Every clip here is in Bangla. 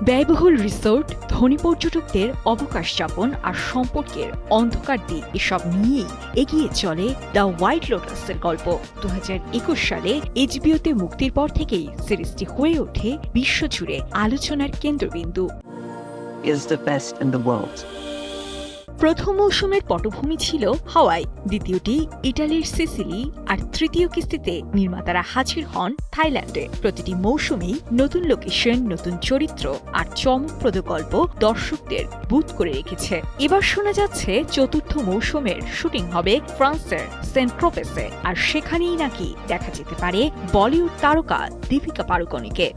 ব্যয়বহুল রিসোর্ট, ধনী পর্যটকদের অবকাশ যাপন আর সম্পর্কের অন্ধকার দিক এসব নিয়েই এগিয়ে চলে দ্য হোয়াইট লোটাসের গল্প। 2021 সালে এইচবিওতে মুক্তির পর থেকেই সিরিজটি হয়ে ওঠে বিশ্বজুড়ে আলোচনার কেন্দ্রবিন্দু। is the best in the world. প্রথম মৌসুমের পটভূমি ছিল হাওয়াই, দ্বিতীয়টি ইটালির সিসিলি, আর তৃতীয় কিস্তিতে নির্মাতারা হাজির হন থাইল্যান্ডে। প্রতিটি মৌসুমেই নতুন লোকেশন, নতুন চরিত্র আর চমকপ্রদ গল্প দর্শকদের বুঁদ করে রেখেছে। এবার শোনা যাচ্ছে চতুর্থ মৌসুমের শুটিং হবে ফ্রান্সের সেন্ট ট্রোপেসে, আর সেখানেই নাকি দেখা যেতে পারে বলিউড তারকা দীপিকা পাড়ুকোনকে।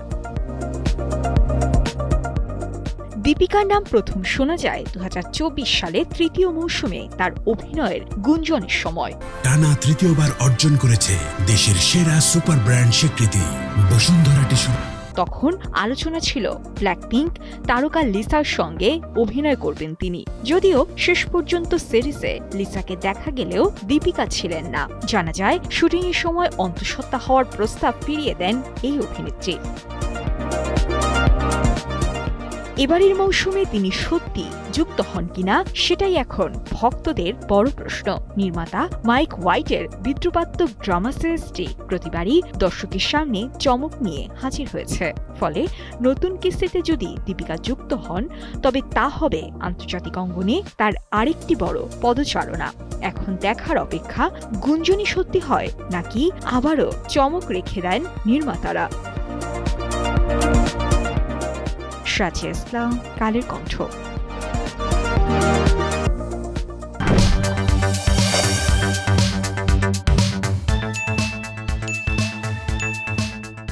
দীপিকার নাম প্রথম শোনা যায় 2024 সালে তৃতীয় মৌসুমে তার অভিনয়ের গুঞ্জনের সময়। টানা তৃতীয়বার অর্জন করেছে দেশের সেরা সুপার ব্র্যান্ড স্বীকৃতি বসুন্ধরা টিস্যু। তখন আলোচনা ছিল ব্ল্যাকপিঙ্ক তারকা লিসার সঙ্গে অভিনয় করবেন তিনি। যদিও শেষ পর্যন্ত সিরিজে লিসাকে দেখা গেলেও দীপিকা ছিলেন না। জানা যায় শুটিংয়ের সময় অন্তঃসত্ত্বা হওয়ার প্রস্তাব ফিরিয়ে দেন এই অভিনেত্রী। এবারের মৌসুমে তিনি সত্যি যুক্ত হন কিনা সেটাই এখন ভক্তদের বড় প্রশ্ন। নির্মাতা মাইক হোয়াইটের বিদ্রুপাত্মক ড্রামা সিরিজটি প্রতিবারই দর্শকের সামনে চমক নিয়ে হাজির হয়েছে। ফলে নতুন কিস্তিতে যদি দীপিকা যুক্ত হন তবে তা হবে আন্তর্জাতিক অঙ্গনে তার আরেকটি বড় পদচারণা। এখন দেখার অপেক্ষা গুঞ্জনই সত্যি হয় নাকি আবারও চমক রেখে দেন নির্মাতারা। রাজিয়া ইসলাম, কালের কণ্ঠ।